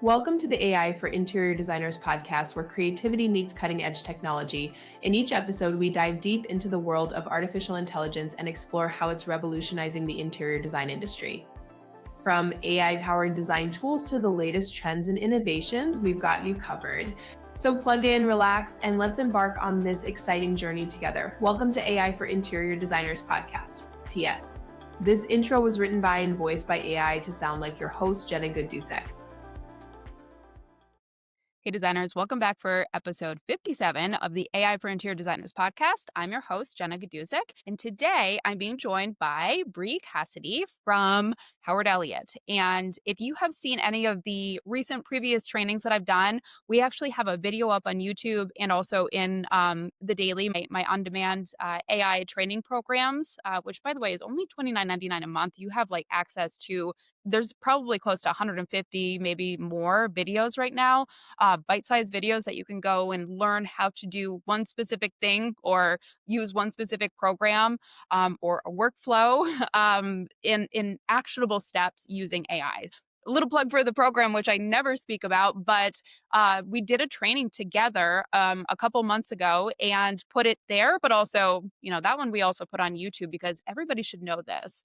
Welcome to the AI for Interior Designers podcast, where creativity meets cutting edge technology. In each episode, we dive deep into the world of artificial intelligence and explore how it's revolutionizing the interior design industry. From AI powered design tools to the latest trends and innovations, we've got you covered. So plug in, relax, and let's embark on this exciting journey together. Welcome to AI for Interior Designers podcast. P.S. This intro was written by and voiced by AI to sound like your host, Jenna Gaidusek. Hey designers, welcome back for episode 57 of the AI for Interior Designers podcast. I'm your host, Jenna Gaidusek, and today I'm being joined by Bree Cassidy from Howard Elliott. And if you have seen any of the recent previous trainings that I've done, we actually have a video up on YouTube and also in the daily, my on-demand AI training programs, which by the way is only $29.99 a month. You have like access to, there's probably close to 150, maybe more videos right now, bite-sized videos that you can go and learn how to do one specific thing or use one specific program or a workflow in actionable steps using AI. A little plug for the program, which I never speak about, but we did a training together a couple months ago and put it there, but also, that one we also put on YouTube because everybody should know this.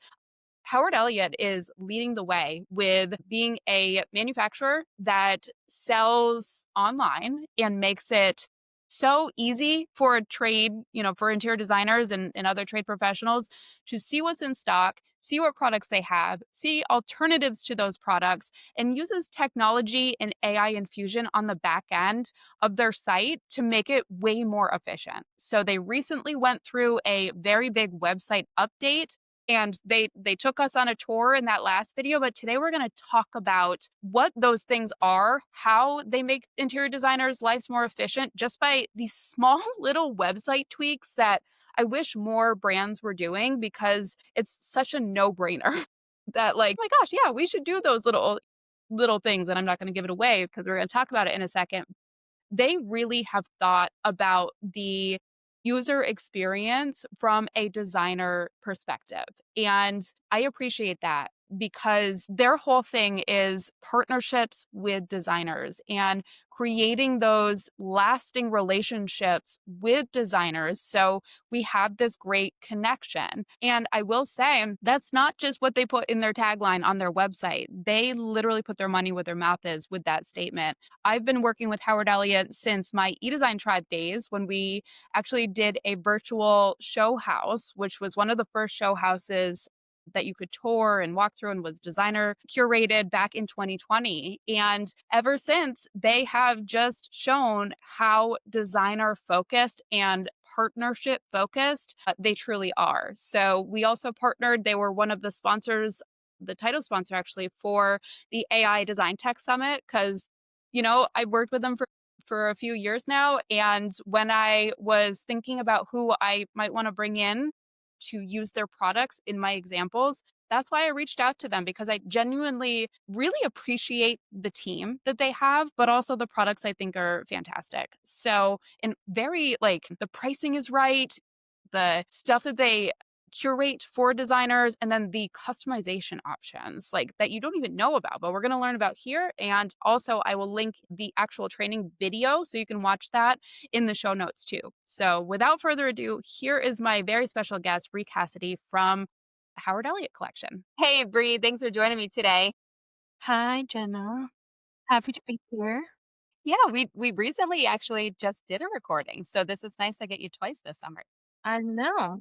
Howard Elliott is leading the way with being a manufacturer that sells online and makes it so easy for a trade, for interior designers and other trade professionals to see what's in stock, see what products they have, see alternatives to those products, and uses technology and AI infusion on the back end of their site to make it way more efficient. So they recently went through a very big website update. And they took us on a tour in that last video, but today we're going to talk about what those things are, how they make interior designers' lives more efficient just by these small little website tweaks that I wish more brands were doing because it's such a no-brainer that like, oh my gosh, yeah, we should do those little things. And I'm not going to give it away because we're going to talk about it in a second. They really have thought about the user experience from a designer perspective. And I appreciate that because their whole thing is partnerships with designers and creating those lasting relationships with designers. So we have this great connection. And I will say that's not just what they put in their tagline on their website. They literally put their money where their mouth is with that statement. I've been working with Howard Elliott since my eDesign Tribe days when we actually did a virtual show house, which was one of the first show houses that you could tour and walk through and was designer curated back in 2020. And ever since, they have just shown how designer focused and partnership focused they truly are. So we also partnered, they were one of the sponsors, the title sponsor actually, for the AI Design Tech Summit, because I've worked with them for a few years now. And when I was thinking about who I might want to bring in to use their products in my examples, that's why I reached out to them, because I genuinely really appreciate the team that they have, but also the products I think are fantastic. So, and very the pricing is right, the stuff that they curate for designers, and then the customization options that you don't even know about, but we're going to learn about here. And also I will link the actual training video so you can watch that in the show notes too. So without further ado, here is my very special guest, Bree Cassidy from Howard Elliott Collection. Hey, Bree, thanks for joining me today. Hi, Jenna. Happy to be here. Yeah, we recently actually just did a recording, so this is nice to get you twice this summer. I know.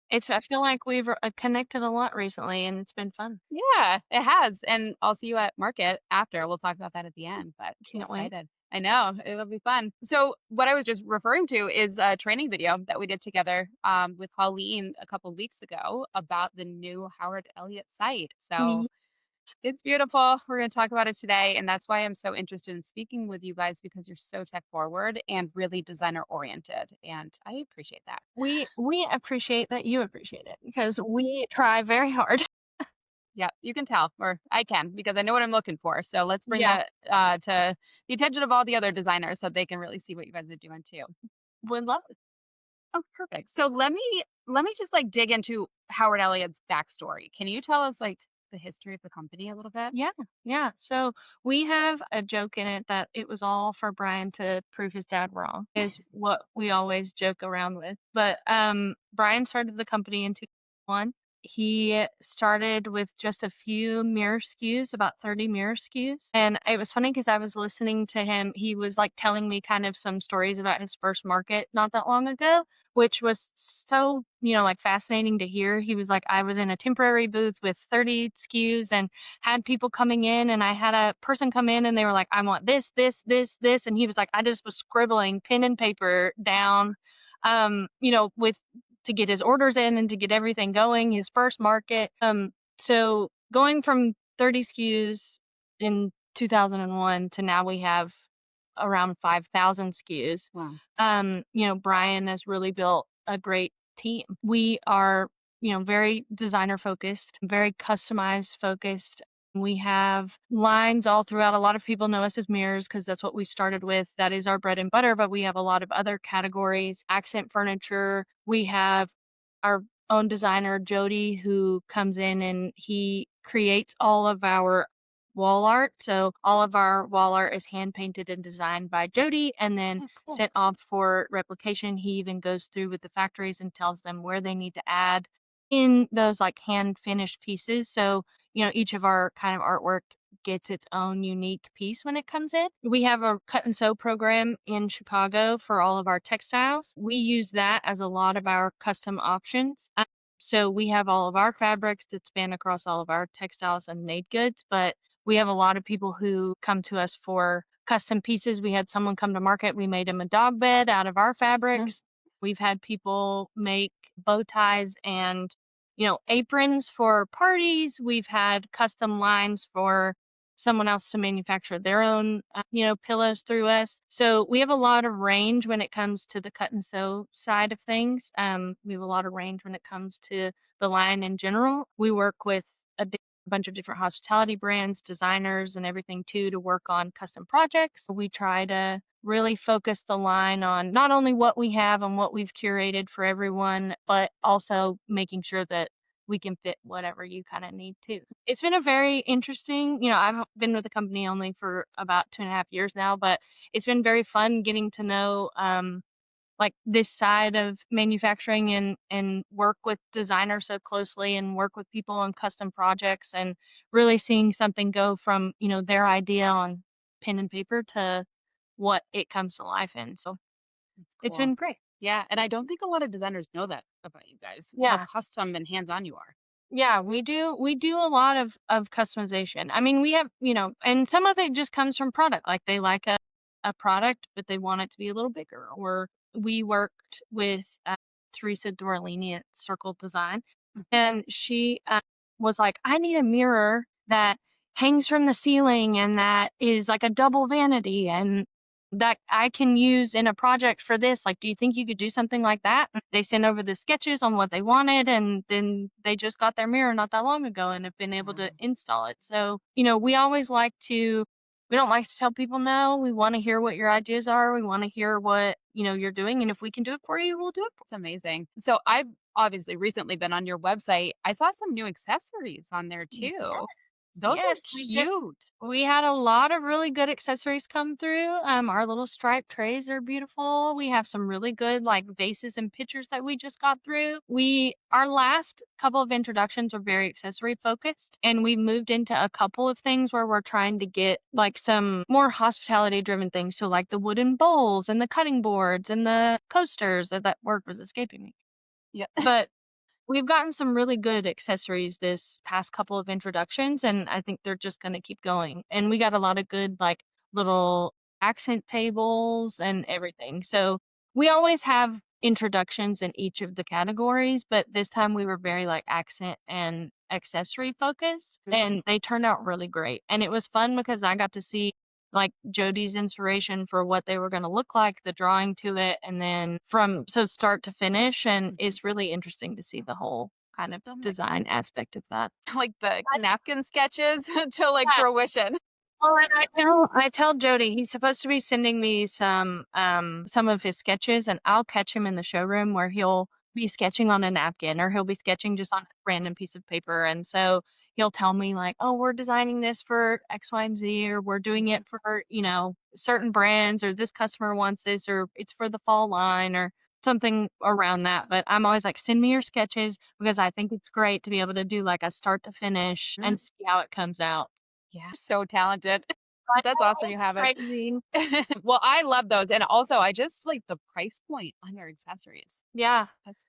I feel like we've connected a lot recently, and it's been fun. Yeah, it has. And I'll see you at market after. We'll talk about that at the end, but I'm Can't wait. excited. I know it'll be fun. So what I was just referring to is a training video that we did together with Colleen a couple of weeks ago about the new Howard Elliott site. So Ye- it's beautiful. We're going to talk about it today. And that's why I'm so interested in speaking with you guys, because you're so tech forward and really designer oriented. And I appreciate that. We appreciate that you appreciate it because we try very hard. Yeah, you can tell, or I can, because I know what I'm looking for. So let's bring Yeah. that to the attention of all the other designers so they can really see what you guys are doing too. Would love it. Oh, perfect. So let me just dig into Howard Elliott's backstory. Can you tell us the history of the company a little bit? Yeah, yeah. So we have a joke in it that it was all for Brian to prove his dad wrong, is what we always joke around with. But Brian started the company in 2001. He started with just a few mirror SKUs, about 30 mirror SKUs. And it was funny because I was listening to him. He was like telling me kind of some stories about his first market not that long ago, which was so, like fascinating to hear. He was like, I was in a temporary booth with 30 SKUs and had people coming in, and I had a person come in and they were like, I want this, this, this. And he was like, I just was scribbling pen and paper down, with to get his orders in and to get everything going, his first market. So going from 30 SKUs in 2001 to now we have around 5,000 SKUs. Wow. Brian has really built a great team. We are, very designer focused, very customized focused. We have lines all throughout. A lot of people know us as mirrors because that's what we started with. That is our bread and butter, but we have a lot of other categories, accent furniture. We have our own designer, Jody, who comes in and he creates all of our wall art. So all of our wall art is hand painted and designed by Jody and then Oh, cool. sent off for replication. He even goes through with the factories and tells them where they need to add in those like hand finished pieces. So, each of our kind of artwork gets its own unique piece when it comes in. We have a cut and sew program in Chicago for all of our textiles. We use that as a lot of our custom options. So we have all of our fabrics that span across all of our textiles and made goods, but we have a lot of people who come to us for custom pieces. We had someone come to market. We made him a dog bed out of our fabrics. We've had people make bow ties and, aprons for parties. We've had custom lines for someone else to manufacture their own, pillows through us. So we have a lot of range when it comes to the cut and sew side of things. We have a lot of range when it comes to the line in general. We work with a bunch of different hospitality brands, designers, and everything too to work on custom projects. We try to really focus the line on not only what we have and what we've curated for everyone, but also making sure that we can fit whatever you kind of need to. It's been a very interesting, I've been with the company only for about 2.5 years now, but it's been very fun getting to know like this side of manufacturing and work with designers so closely and work with people on custom projects and really seeing something go from, their idea on pen and paper to what it comes to life in. So That's it's cool. been great. Yeah, and I don't think a lot of designers know that about you guys, how Yeah. custom and hands-on you are. Yeah, we do a lot of customization. I mean, we have, and some of it just comes from product. Like they like a product, but they want it to be a little bigger. Or we worked with Teresa Dorlini at Circle Design, and she was like, I need a mirror that hangs from the ceiling and that is like a double vanity and that I can use in a project for this. Like, do you think you could do something like that? And they sent over the sketches on what they wanted, and then they just got their mirror not that long ago and have been able to Wow. install it. So, we always we don't like to tell people no. We want to hear what your ideas are. We want to hear what, you're doing. And if we can do it for you, we'll do it for It's amazing. So I've obviously recently been on your website. I saw some new accessories on there you. too. Those are Yes, cute. we had a lot of really good accessories come through. Our little striped trays are beautiful. We have some really good like vases and pitchers that we just got through. Our last couple of introductions were very accessory focused, and we moved into a couple of things where we're trying to get like some more hospitality driven things. So like the wooden bowls and the cutting boards and the coasters. That word was escaping me. Yeah. But we've gotten some really good accessories this past couple of introductions, and I think they're just going to keep going. And we got a lot of good, like, little accent tables and everything. So we always have introductions in each of the categories, but this time we were very, like, accent and accessory focused, and they turned out really great. And it was fun because I got to see like Jody's inspiration for what they were going to look like, the drawing to it, and then from start to finish. And it's really interesting to see the whole kind of So many- design aspect of that. like the napkin sketches to like Yeah. fruition. Well, and I tell Jody he's supposed to be sending me some of his sketches, and I'll catch him in the showroom where he'll be sketching on a napkin or he'll be sketching just on a random piece of paper. And so he'll tell me like, oh, we're designing this for X, Y, and Z, or we're doing it for, certain brands, or this customer wants this, or it's for the fall line, or something around that. But I'm always like, send me your sketches, because I think it's great to be able to do like a start to finish Mm. and see how it comes out. Yeah, so talented. I That's know, awesome you it's have it. crazy. Well, I love those, and also I just like the price point on your accessories. Yeah. That's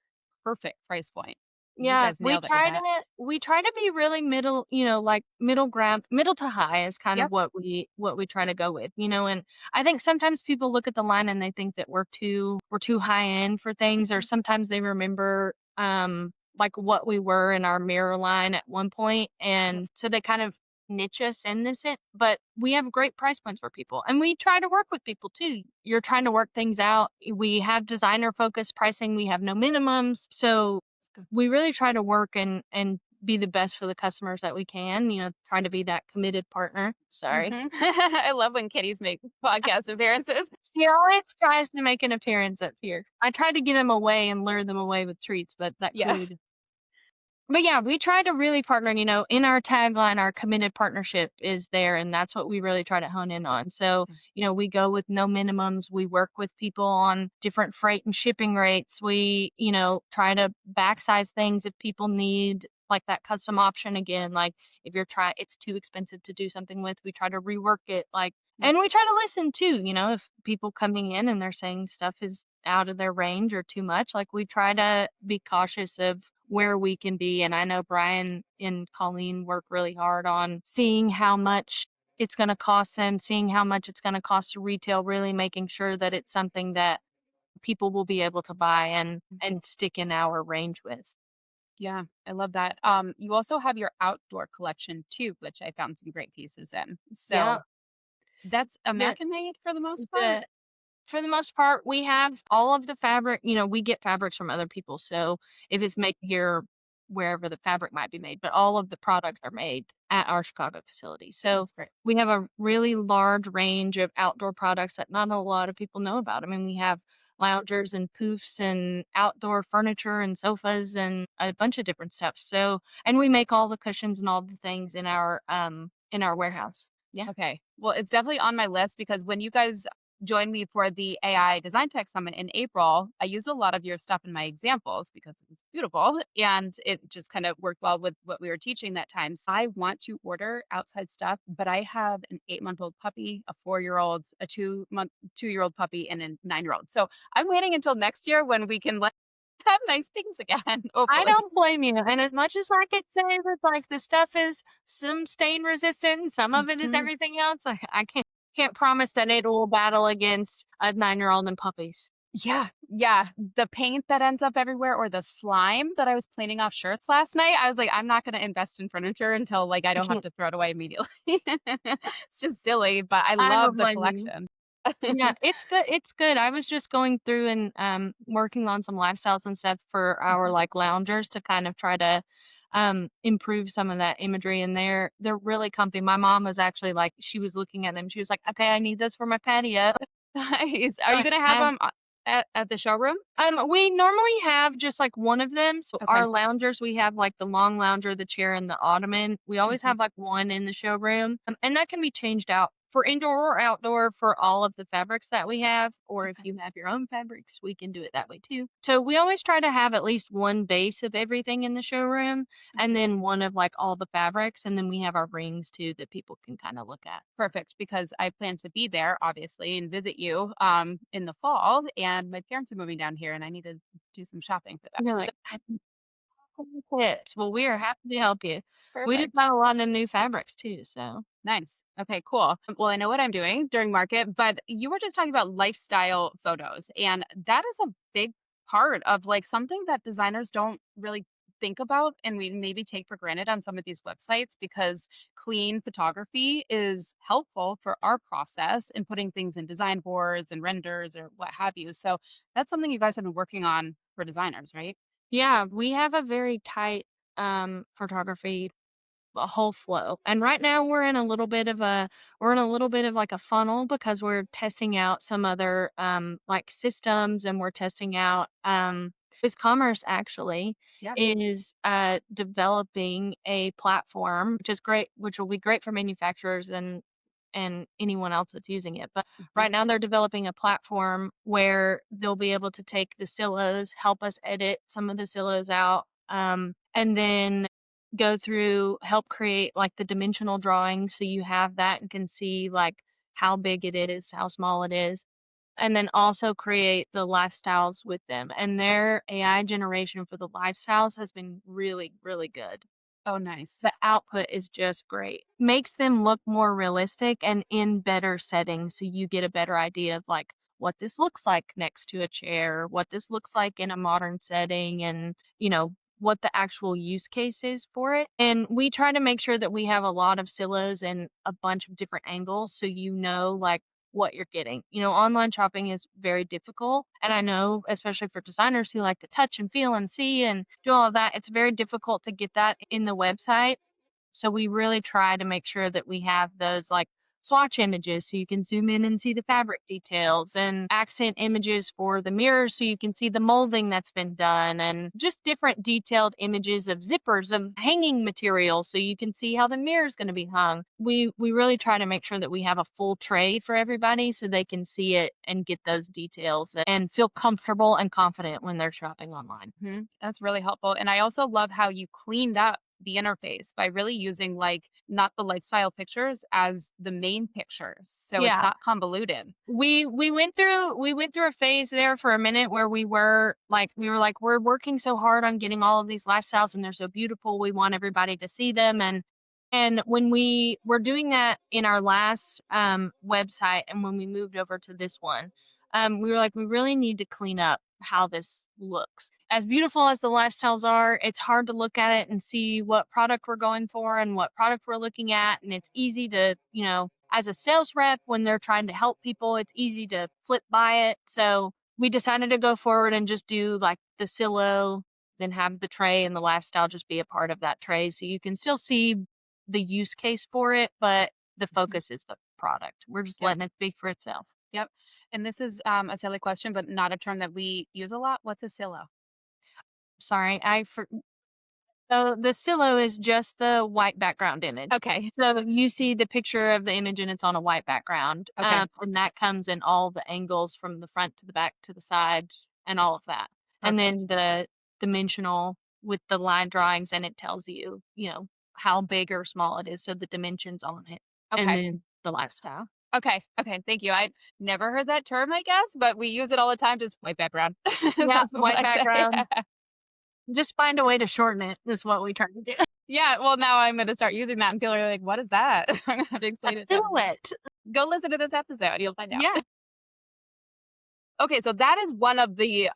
perfect price point. You Yeah, guys nailed it with that. we try to be really middle, like middle ground, middle to high is kind of Yep. what we try to go with, and I think sometimes people look at the line and they think that we're too high end for things, or sometimes they remember like what we were in our mirror line at one point, Yep. and so they kind of niche us in this it, but we have great price points for people, and we try to work with people too. You're trying to work things out. We have designer focused pricing, we have no minimums, so That's good. we really try to work and be the best for the customers that we can, try to be that committed partner. Sorry. I love when kitties make podcast appearances. She always tries to make an appearance up here. I try to get them away and lure them away with treats, but that Yeah. clearly. But yeah, we try to really partner, in our tagline, our committed partnership is there, and that's what we really try to hone in on. So, Mm. we go with no minimums. We work with people on different freight and shipping rates. We, try to backsize things if people need like that custom option again. Like if it's too expensive to do something with, we try to rework it. Like, Yep. and we try to listen too, if people coming in and they're saying stuff is out of their range or too much, like we try to be cautious of where we can be. And I know Brian and Colleen work really hard on seeing how much it's going to cost them, seeing how much it's going to cost to retail, really making sure that it's something that people will be able to buy and stick in our range with. Yeah, I love that. You also have your outdoor collection too, which I found some great pieces in. Yeah. So that's The American made for the most part. the For the most part, we have all of the fabric, we get fabrics from other people. So if it's made here, wherever the fabric might be made, but all of the products are made at our Chicago facility. So That's great. we have a really large range of outdoor products that not a lot of people know about. I mean, we have loungers and poofs and outdoor furniture and sofas and a bunch of different stuff. So, and we make all the cushions and all the things in our warehouse. Yeah. Okay. Well, it's definitely on my list because when you guys joined me for the AI Design Tech Summit in April, I used a lot of your stuff in my examples because it's beautiful and it just kind of worked well with what we were teaching that time. So I want to order outside stuff, but I have an 8-month-old puppy, a 4-year-old, a 2-year-old puppy, and a 9-year-old. So I'm waiting until next year when we can have nice things again, I hopefully. don't blame you. And as much as I could say that like the stuff is some stain resistant, and some of it is Mhm. everything else, I can't promise that it will battle against a 9-year-old and puppies. Yeah, yeah. The paint that ends up everywhere or the slime that I was cleaning off shirts last night, I was like, I'm not gonna invest in furniture until like I don't have to throw it away immediately. It's just silly, but I I love don't the blame you. collection. Yeah, it's good. It's good. I was just going through and working on some lifestyles and stuff for our Mhm. like loungers to kind of try to improve some of that imagery, and they're really comfy. My mom was actually like, she was looking at them, she was like, okay, I need those for my patio. Nice. Are So you gonna have I them at the showroom? We normally have just like one of them. So Okay. our loungers, we have like the long lounger, the chair, and the ottoman. We always Mhm. have like one in the showroom, and that can be changed out for indoor or outdoor for all of the fabrics that we have. Or if Okay. you have your own fabrics, we can do it that way too. So we always try to have at least one base of everything in the showroom, and Mhm. then one of like all the fabrics, and then we have our rings too that people can kind of look at. Perfect, because I plan to be there obviously and visit you in the fall and my parents are moving down here and I need to do some shopping for And you're that. like, tips. Well, we are happy to help you. We just Perfect. got a lot of new fabrics too, so. Nice. Okay, cool. Well, I know what I'm doing during market, but you were just talking about lifestyle photos, and that is a big part of like something that designers don't really think about and we maybe take for granted on some of these websites because clean photography is helpful for our process in putting things in design boards and renders or what have you. So that's something you guys have been working on for designers, right? Yeah, we have a very tight photography a whole flow. And right now we're in a little bit of like a funnel because we're testing out some other like systems, and we're testing out Commerce actually Yeah. is developing a platform, which will be great for manufacturers and anyone else that's using it. But Mhm. right now they're developing a platform where they'll be able to take the silos, help us edit some of the silos out, and then go through, help create like the dimensional drawings so you have that and can see like how big it is, how small it is, and then also create the lifestyles with them. And their AI generation for the lifestyles has been really, really good. Oh, nice. The output is just great. Makes them look more realistic and in better settings, so you get a better idea of like what this looks like next to a chair, what this looks like in a modern setting, and what the actual use case is for it. And we try to make sure that we have a lot of silos and a bunch of different angles so like what you're getting. Online shopping is very difficult. And I know, especially for designers who like to touch and feel and see and do all of that, it's very difficult to get that in the website. So we really try to make sure that we have those like swatch images so you can zoom in and see the fabric details, and accent images for the mirrors so you can see the molding that's been done, and just different detailed images of zippers of hanging material so you can see how the mirror is going to be hung. We really try to make sure that we have a full tray for everybody so they can see it and get those details and feel comfortable and confident when they're shopping online. That's really helpful. And I also love how you cleaned up the interface by really using like not the lifestyle pictures as the main pictures. So it's Yeah. not convoluted. We went through a phase there for a minute where we're working so hard on getting all of these lifestyles and they're so beautiful. We want everybody to see them, and when we were doing that in our last website, and when we moved over to this one, we were like, we really need to clean up how this looks. As beautiful as the lifestyles are, it's hard to look at it and see what product we're going for and what product we're looking at. And it's easy to, as a sales rep, when they're trying to help people, it's easy to flip by it. So we decided to go forward and just do like the silo, then have the tray and the lifestyle just be a part of that tray. So you can still see the use case for it, but the Mhm. focus is the product. We're just Yep. letting it speak for itself. Yep. And this is a silly question, but not a term that we use a lot. What's a silo? Sorry, so the silo is just the white background image. Okay. So you see the picture of the image and it's on a white background. Okay. And that comes in all the angles from the front to the back to the side and all of that. And Perfect. then the dimensional with the line drawings, and it tells you, how big or small it is. So the dimensions on it. And Okay. then the lifestyle. Okay. Okay. Thank you. I never heard that term, I guess, but we use it all the time. Just white background. Yeah, That's what white I say. background. Just find a way to shorten it is what we try to do. Yeah. Well, now I'm going to start using that and people are like, what is that? I'm going to have to A explain it to everyone. silhouette. Go listen to this episode. You'll find out. Yeah. Okay, so that is one of the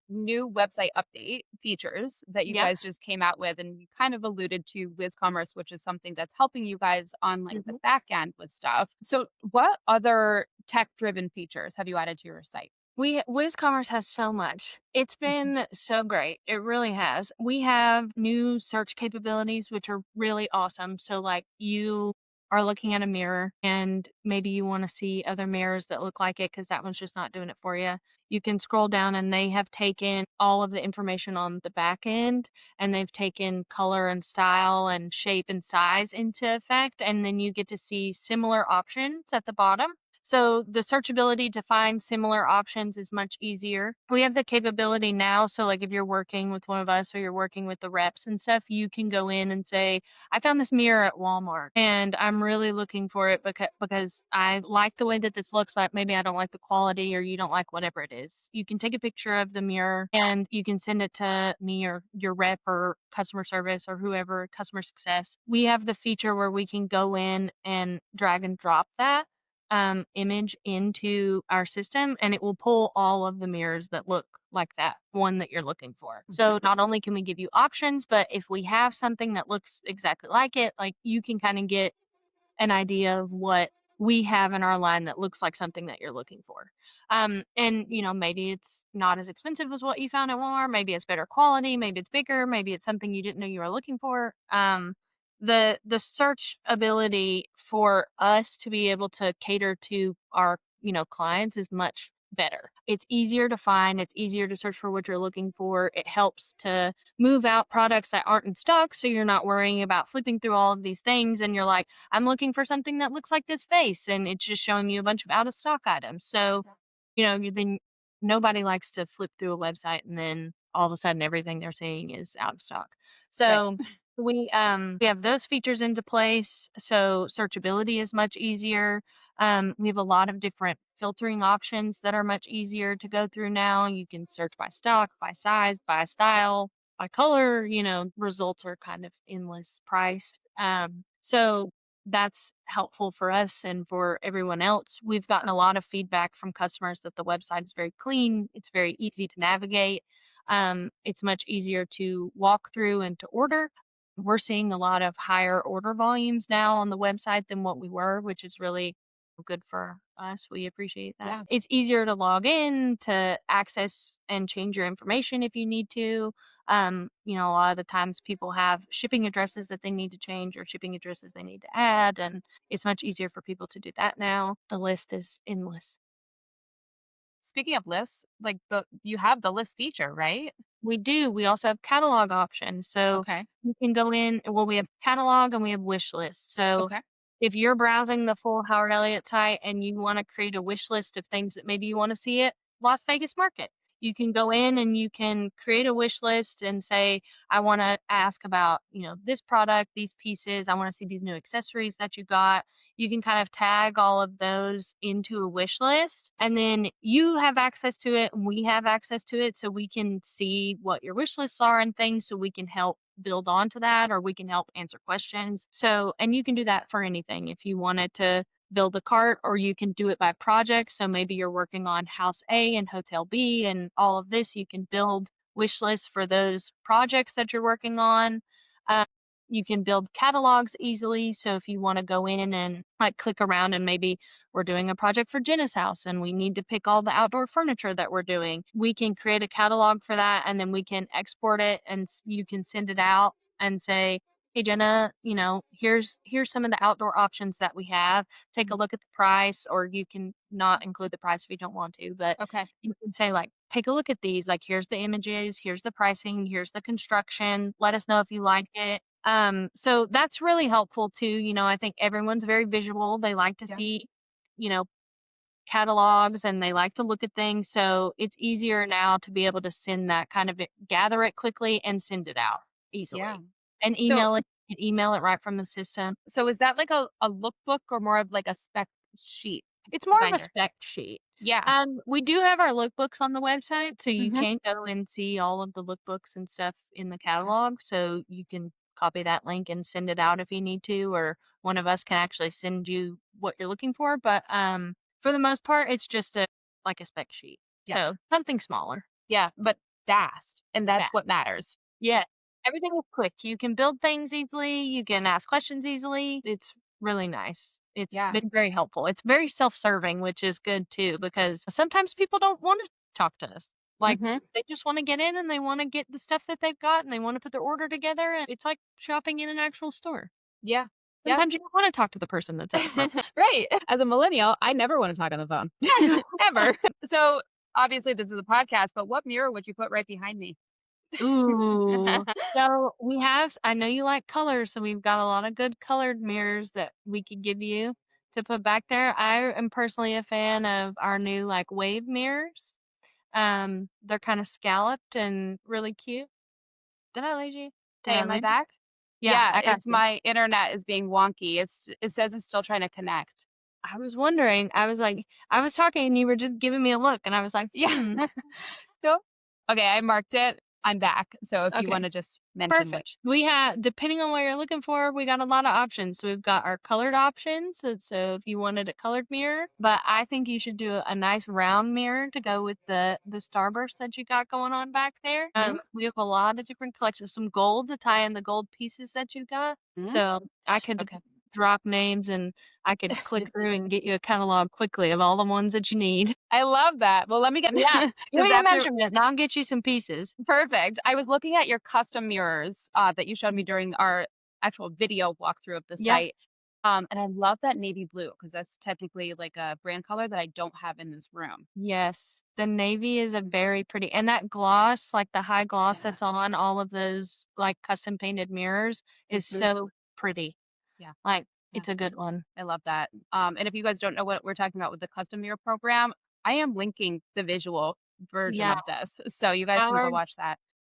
new website update features that you Yeah. guys just came out with, and you kind of alluded to WizCommerce, which is something that's helping you guys on like the Mhm. back end with stuff. So, what other tech-driven features have you added to your site? WizCommerce has so much. It's Mhm. been so great. It really has. We have new search capabilities, which are really awesome. So, like, you are looking at a mirror and maybe you want to see other mirrors that look like it because that one's just not doing it for you. You can scroll down and they have taken all of the information on the back end and they've taken color and style and shape and size into effect. And then you get to see similar options at the bottom. So the searchability to find similar options is much easier. We have the capability now. So like if you're working with one of us or you're working with the reps and stuff, you can go in and say, I found this mirror at Walmart and I'm really looking for it because I like the way that this looks, but maybe I don't like the quality or you don't like whatever it is. You can take a picture of the mirror and you can send it to me or your rep or customer service or whoever, customer success. We have the feature where we can go in and drag and drop that image into our system and it will pull all of the mirrors that look like that one that you're looking for. So not only can we give you options, but if we have something that looks exactly like it, like you can kind of get an idea of what we have in our line that looks like something that you're looking for. And maybe it's not as expensive as what you found at Walmart, maybe it's better quality, maybe it's bigger, maybe it's something you didn't know you were looking for. The search ability for us to be able to cater to our clients is much better. It's easier to find, it's easier to search for what you're looking for. It helps to move out products that aren't in stock so you're not worrying about flipping through all of these things and you're like, I'm looking for something that looks like this face and it's just showing you a bunch of out of stock items. So, then nobody likes to flip through a website and then all of a sudden everything they're seeing is out of stock. Right. So we have those features into place, so searchability is much easier. We have a lot of different filtering options that are much easier to go through now. You can search by stock, by size, by style, by color. Results are kind of endless price. So that's helpful for us and for everyone else. We've gotten a lot of feedback from customers that the website is very clean. It's very easy to navigate. It's much easier to walk through and to order. We're seeing a lot of higher order volumes now on the website than what we were, which is really good for us. We appreciate that. Yeah. It's easier to log in, to access and change your information if you need to. A lot of the times people have shipping addresses that they need to change or shipping addresses they need to add, and it's much easier for people to do that now. The list is endless. Speaking of lists, like you have the list feature, right? We do. We also have catalog options. So Okay. you can go in, well, we have catalog and we have wish list. So Okay. if you're browsing the full Howard Elliott site and you want to create a wish list of things that maybe you want to see at Las Vegas Market, you can go in and you can create a wish list and say, I want to ask about, this product, these pieces. I want to see these new accessories that you got. You can kind of tag all of those into a wish list and then you have access to it and we have access to it so we can see what your wish lists are and things so we can help build onto that or we can help answer questions. So, and you can do that for anything if you wanted to build a cart or you can do it by project. So maybe you're working on house A and hotel B and all of this, you can build wish lists for those projects that you're working on. You can build catalogs easily. So if you want to go in and like click around and maybe we're doing a project for Jenna's house and we need to pick all the outdoor furniture that we're doing, we can create a catalog for that and then we can export it and you can send it out and say, hey Jenna, here's some of the outdoor options that we have. Take a look at the price, or you can not include the price if you don't want to, but Okay. you can say like, take a look at these, like here's the images, here's the pricing, here's the construction, let us know if you like it. So that's really helpful too. I think everyone's very visual. They like to see, catalogs and they like to look at things. So it's easier now to be able to send that kind of gather it quickly and send it out easily. Yeah. And So- email it right from the system. So is that like a lookbook or more of like a spec sheet? It's more of a Binder. spec sheet. Yeah. We do have our lookbooks on the website, so you Mhm. can go and see all of the lookbooks and stuff in the catalog. So you can copy that link and send it out if you need to, or one of us can actually send you what you're looking for. But for the most part, it's just like a spec sheet. Yeah. So something smaller. Yeah, but fast. And that's Fast. what matters. Yeah. Everything is quick. You can build things easily. You can ask questions easily. It's really nice. It's Yeah. been very helpful. It's very self-serving, which is good too, because sometimes people don't want to talk to us. Like Mhm. they just want to get in and they want to get the stuff that they've got and they want to put their order together. And it's like shopping in an actual store. Yeah. Yeah. Sometimes you don't want to talk to the person that's at the front. Right. As a millennial, I never want to talk on the phone. Ever. So obviously this is a podcast, but what mirror would you put right behind me? Ooh. So we have, I know you like colors, so we've got a lot of good colored mirrors that we could give you to put back there. I am personally a fan of our new like wave mirrors. They're kind of scalloped and really cute. Did I lose you? Stay in my back? Yeah, I got it's you. my internet is being wonky. It says it's still trying to connect. I was wondering. I was like, I was talking and you were just giving me a look, and I was like, Yeah. No. Okay, I marked it. I'm back. So if you Okay. want to just mention Perfect. which. We have, depending on what you're looking for, we got a lot of options. So we've got our colored options. So if you wanted a colored mirror, but I think you should do a nice round mirror to go with the starburst that you got going on back there. Mhm. We have a lot of different collections, some gold to tie in the gold pieces that you got. Mhm. So I could Okay. drop names and I could click through and get you a catalog quickly of all the ones that you need. I love that. Well, let me get Yeah. Give me a after- measurement and I'll get you some pieces. Perfect. I was looking at your custom mirrors that you showed me during our actual video walkthrough of the Yeah. site. And I love that navy blue because that's technically like a brand color that I don't have in this room. Yes, the navy is a very pretty, and that gloss, like the high gloss Yeah. that's on all of those like custom painted mirrors is Mhm. so pretty. Yeah. Like Yeah. it's a good one. I love that. And if you guys don't know what we're talking about with the custom mirror program, I am linking the visual version Yeah, of this. So you guys can go Howard, watch that.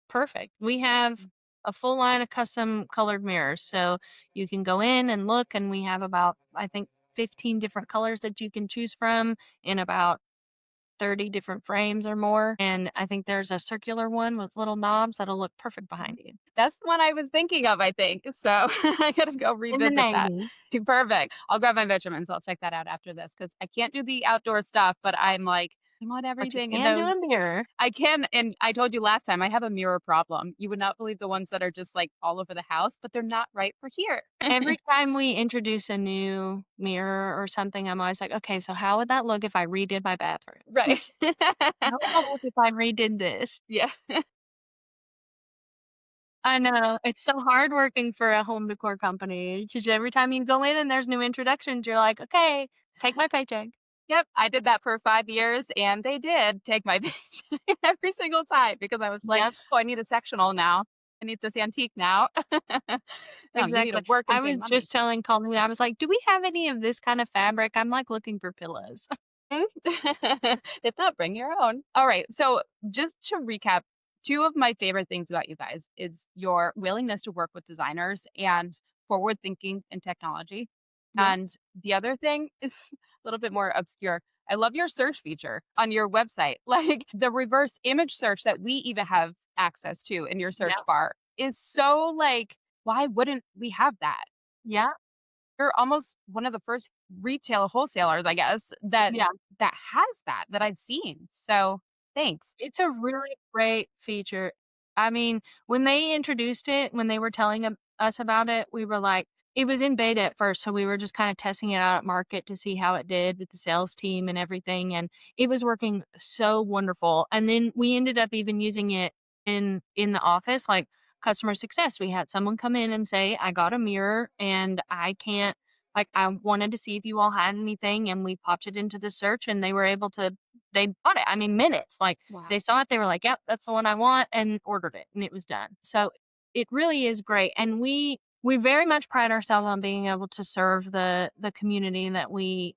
perfect. We have Mm. a full line of custom colored mirrors. So you can go in and look, and we have about, I think, 15 different colors that you can choose from in about 30 different frames or more. And I think there's a circular one with little knobs that'll look perfect Mhm. behind you. That's the one I was thinking of, I think. So I gotta go In the revisit that. navy. Perfect. I'll grab my vitamins. I'll check that out after this because I can't do the outdoor stuff, but I'm like, I want But you everything in can do a those. mirror. I can, and I told you last time I have a mirror problem. You would not believe the ones that are just like all over the house, but they're not right for here. Every time we introduce a new mirror or something, I'm always like, okay, so how would that look if I redid my bathroom? Right. How would that look if I redid this? Yeah. I know. It's so hard working for a home decor company because every time you go in and there's new introductions, you're like, okay, take my paycheck. Yep, I did that for 5 years, and they did take my picture every single time because I was like, Yep, "Oh, I need a sectional now. I need this antique now." No, you need to exactly. work and I save was money. just telling Colleen, I was like, do we have any of this kind of fabric? I'm like looking for pillows. Mm. If not, bring your own. All right, so just to recap, 2 of my favorite things about you guys is your willingness to work with designers and forward thinking in technology. Yep. And the other thing is a little bit more obscure. I love your search feature on your website. Like the reverse image search that we even have access to in your search Yep. bar is so like, why wouldn't we have that? Yeah. You're almost one of the first retail wholesalers, I guess, Yeah. that has that I've seen. So, thanks. It's a really great feature. I mean, when they introduced it, when they were telling us about it, we were like, it was in beta at first, so we were just kind of testing it out at market to see how it did with the sales team and everything, and it was working so wonderful. And then we ended up even using it in the office, like customer success. We had someone come in and say, "I got a mirror and I can't like I wanted to see if you all had anything," and we popped it into the search and they were able to they bought it. I mean, minutes. Like Wow. they saw it, they were like, "Yep, that's the one I want," and ordered it, and it was done. So it really is great, and we very much pride ourselves on being able to serve the community that we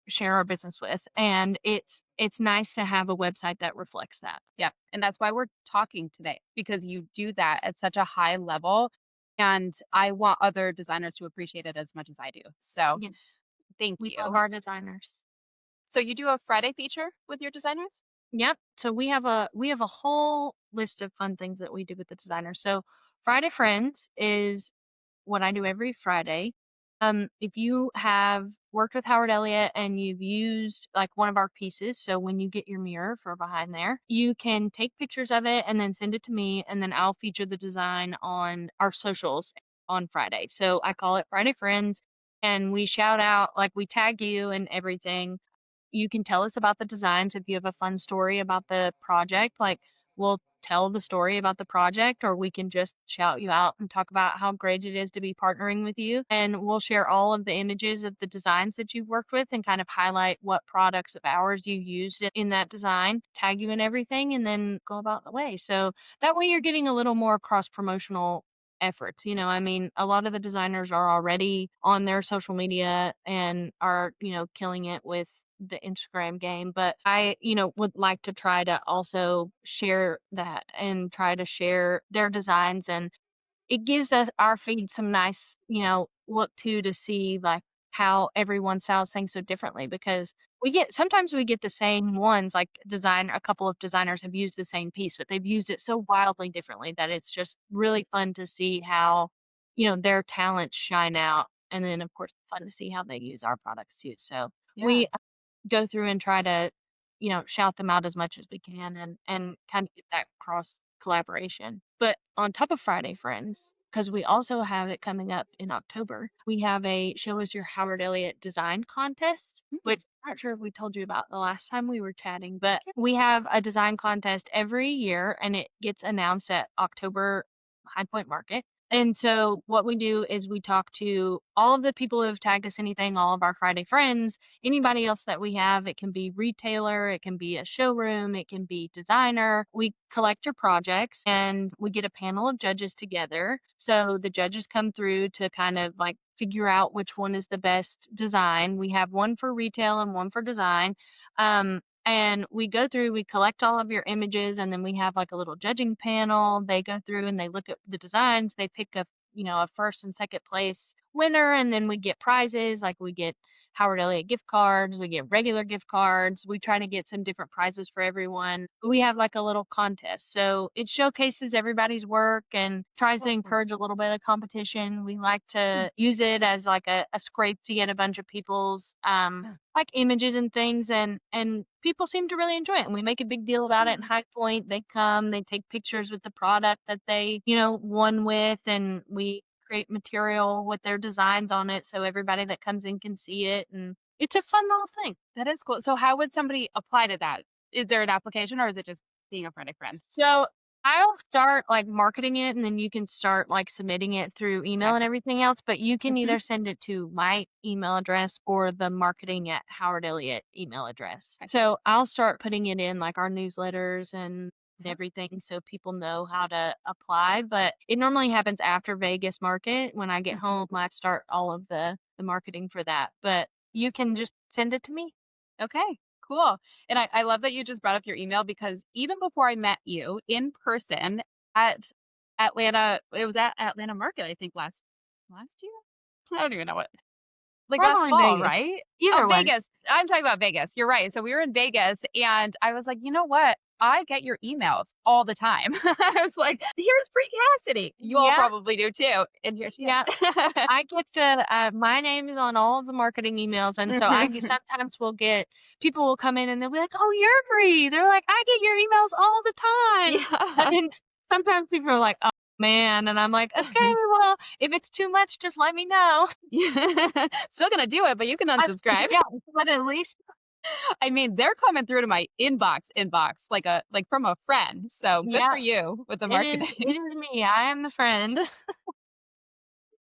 share our business with, and it's nice to have a website that reflects that. Yeah, and that's why we're talking today because you do that at such a high level, and I want other designers to appreciate it as much as I do. So, Yes, thank we love you. our designers. So, you do a Friday feature with your designers? Yep. So we have a whole list of fun things that we do with the designers. So Friday Friends is what I do every Friday. If you have worked with Howard Elliott and you've used like one of our pieces, so when you get your mirror for behind there, you can take pictures of it and then send it to me, and then I'll feature the design on our socials on Friday. So I call it Friday Friends, and we shout out, like we tag you and everything. You can tell us about the designs if you have a fun story about the project. Like we'll tell the story about the project, or we can just shout you out and talk about how great it is to be partnering with you. And we'll share all of the images of the designs that you've worked with and kind of highlight what products of ours you used in that design, tag you in everything, and then go about the way. So that way you're getting a little more cross promotional efforts. I mean, a lot of the designers are already on their social media and are, killing it with the Instagram game, but I, would like to try to also share that and try to share their designs, and it gives us our feed some nice, look to see like how everyone styles things so differently, because sometimes we get the same ones, like a couple of designers have used the same piece, but they've used it so wildly differently that it's just really fun to see how, their talents shine out. And then of course fun to see how they use our products too. So Yeah. we go through and try to, shout them out as much as we can, and kind of get that cross collaboration. But on top of Friday Friends, because we also have it coming up in October, we have a Show Us Your Howard Elliott Design Contest, Mm. which I'm not sure if we told you about the last time we were chatting, but we have a design contest every year and it gets announced at October High Point Market. And so what we do is we talk to all of the people who have tagged us anything, all of our Friday friends, anybody else that we have. It can be retailer, it can be a showroom, it can be designer. We collect your projects and we get a panel of judges together. So the judges come through to kind of like figure out which one is the best design. We have one for retail and one for design. And we go through, we collect all of your images, and then we have like a little judging panel. They go through and they look at the designs. They pick a first and second place winner, and then we get prizes. Like we get Howard Elliott gift cards, we get regular gift cards. We try to get some different prizes for everyone. We have like a little contest. So it showcases everybody's work and tries to Awesome. encourage a little bit of competition. We like to use it as like a scrape to get a bunch of people's like images and things, and people seem to really enjoy it, and we make a big deal about it in High Point. They come, they take pictures with the product that they won with, and we create material with their designs on it so everybody that comes in can see it, and it's a fun little thing. That is cool. So how would somebody apply to that? Is there an application or is it just being a friend of friends? So I'll start like marketing it, and then you can start like submitting it through email Okay. and everything else. But you can Mhm. either send it to my email address or the marketing at Howard Elliott email address. Okay. So I'll start putting it in like our newsletters and Uh-huh. everything so people know how to apply. But it normally happens after Vegas market. When I get Mhm. home, I start all of the marketing for that. But you can just send it to me. Okay, cool. And I love that you just brought up your email because even before I met you in person at Atlanta, it was at Atlanta Market, I think last year? I don't even know what. Like last Probably fall, Vegas. right? Oh, Either way. Vegas. I'm talking about Vegas. You're right. So we were in Vegas and I was like, you know what? I get your emails all the time. I was like, here's Bree Cassidy. You all Yeah. probably do too. And here she is. Yeah. I get my name is on all of the marketing emails, and so sometimes we'll get people will come in and they'll be like, "Oh, you're Bree." They're like, "I get your emails all the time," and Yeah. then sometimes people are like, "Oh man," and I'm like, "Okay, well, if it's too much, just let me know." Yeah. Still gonna do it, but you can unsubscribe. Yeah, but at least I mean, they're coming through to my inbox like from a friend. So good for yeah, you with the it marketing. is me. I am the friend.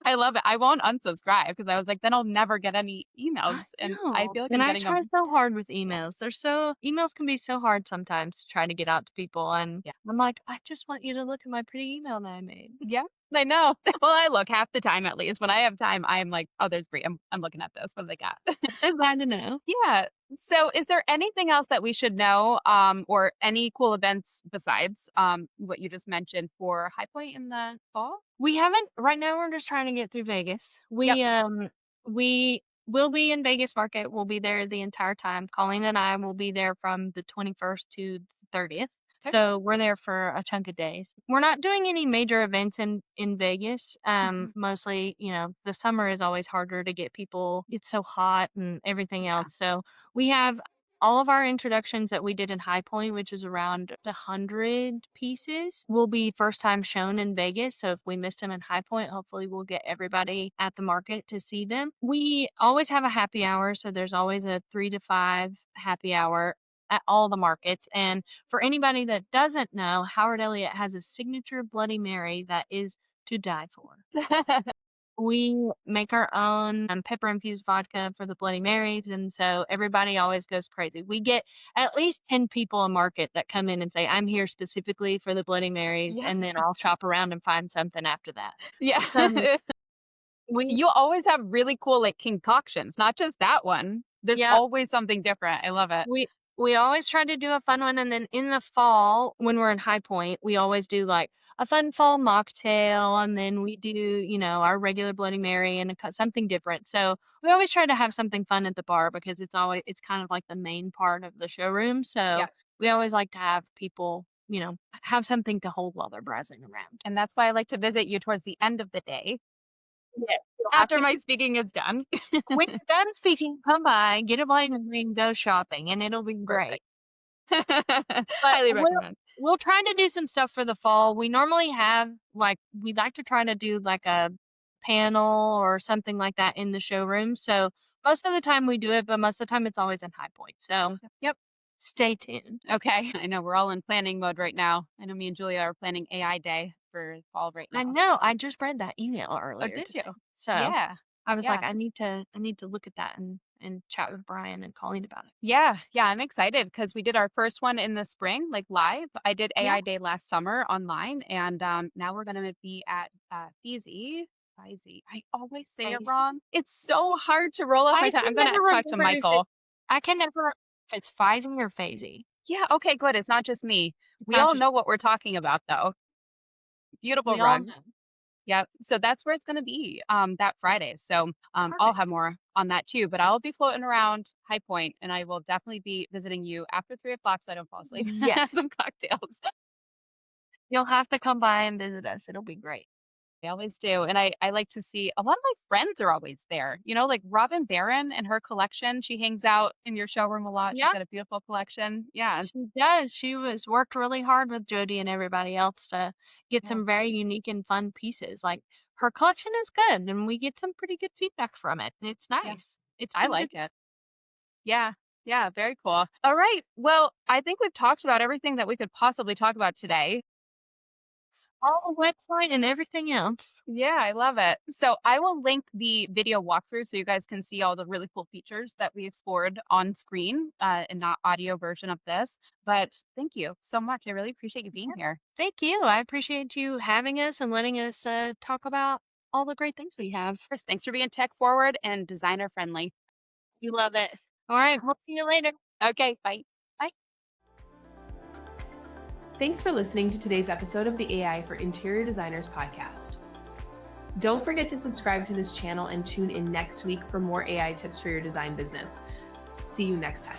I love it. I won't unsubscribe because I was like, then I'll never get any emails. I And I know. feel like And I'm I getting try them. so hard with Yeah. emails. Emails can be so hard sometimes to try to get out to people. And Yeah. I'm like, I just want you to look at my pretty email that I made. Yeah. I know. Well, I look half the time at least. When I have time, I'm like, oh, there's Brie. I'm looking at this. What do they got? So glad to know. Yeah. So is there anything else that we should know or any cool events besides what you just mentioned for High Point in the fall? We haven't right now we're just trying to get through Vegas. Yep. We will be in Vegas market. We'll be there the entire time. Colleen and I will be there from the 21st to the 30th. Okay. So we're there for a chunk of days. We're not doing any major events in Vegas. Mhm. Mostly, the summer is always harder to get people. It's so hot and everything Yeah. else. So we have all of our introductions that we did in High Point, which is around 100 pieces, will be first time shown in Vegas. So if we missed them in High Point, hopefully we'll get everybody at the market to see them. We always have a happy hour. So there's always a 3 to 5 happy hour at all the markets. And for anybody that doesn't know, Howard Elliott has a signature Bloody Mary that is to die for. We make our own pepper infused vodka for the Bloody Marys, and so everybody always goes crazy. We get at least 10 people a market that come in and say, "I'm here specifically for the Bloody Marys," Yeah. and then I'll shop around and find something after that. Yeah. So we, You always have really cool like concoctions, not just that one. There's yeah, always something different. I love it. we always try to do a fun one, and then in the fall when we're in High Point, we always do like a fun fall mocktail, and then we do our regular Bloody Mary and something different. So we always try to have something fun at the bar because it's kind of like the main part of the showroom. So Yeah. we always like to have people have something to hold while they're browsing around. And that's why I like to visit you towards the end of the day Yes, you'll have after to. my speaking is done. When you're done speaking, come by, get a Bloody Mary, and go shopping, and it'll be great. Perfect. But Highly recommend. we'll try to do some stuff for the fall. We normally have we'd like to try to do like a panel or something like that in the showroom. So most of the time we do it, but most of the time it's always in High Point. So Yep. stay tuned. Okay. I know we're all in planning mode right now. I know me and Julia are planning AI day for fall right I now. know. I just read that email Oh, earlier did you? today. So Yeah. I was like, Yeah. I need to look at that and chat with Brian and Colleen about it. Yeah, yeah, I'm excited because we did our first one in the spring, like live. I did Yeah. AI Day last summer online, and now we're gonna be at Feezy. Feezy. I always say it Phase. wrong. It's so hard to roll off my I tongue. can I'm gonna never talk to remember Michael. I can never if it's phasing or phasey. Yeah, okay, good. It's not just me. It's We not all just know what we're talking about, though. Beautiful we all rugs. know. Yep. So that's where it's going to be that Friday. So I'll Perfect. have more on that too, but I'll be floating around High Point and I will definitely be visiting you after 3 o'clock so I don't fall asleep. Have Yes. some cocktails. You'll have to come by and visit us. It'll be great. I always do. And I like to see a lot of my friends are always there. You know, like Robin Barron and her collection. She hangs out in your showroom a lot. She's Yeah, got a beautiful collection. Yeah. she does. She was worked really hard with Jody and everybody else to get Yeah. some very unique and fun pieces. Like her collection is good and we get some pretty good feedback from it. And it's Yeah. nice. It's I been like good. it. Yeah. Yeah. Very cool. All right. Well, I think we've talked about everything that we could possibly talk about today. All the website and everything else. Yeah, I love it. So I will link the video walkthrough so you guys can see all the really cool features that we explored on screen and not audio version of this. But thank you so much. I really appreciate you being here. Thank you. I appreciate you having us and letting us talk about all the great things we have. First, thanks for being tech forward and designer friendly. You love it. All right. We'll see you later. Okay, bye. Bye. Thanks for listening to today's episode of the AI for Interior Designers podcast. Don't forget to subscribe to this channel and tune in next week for more AI tips for your design business. See you next time.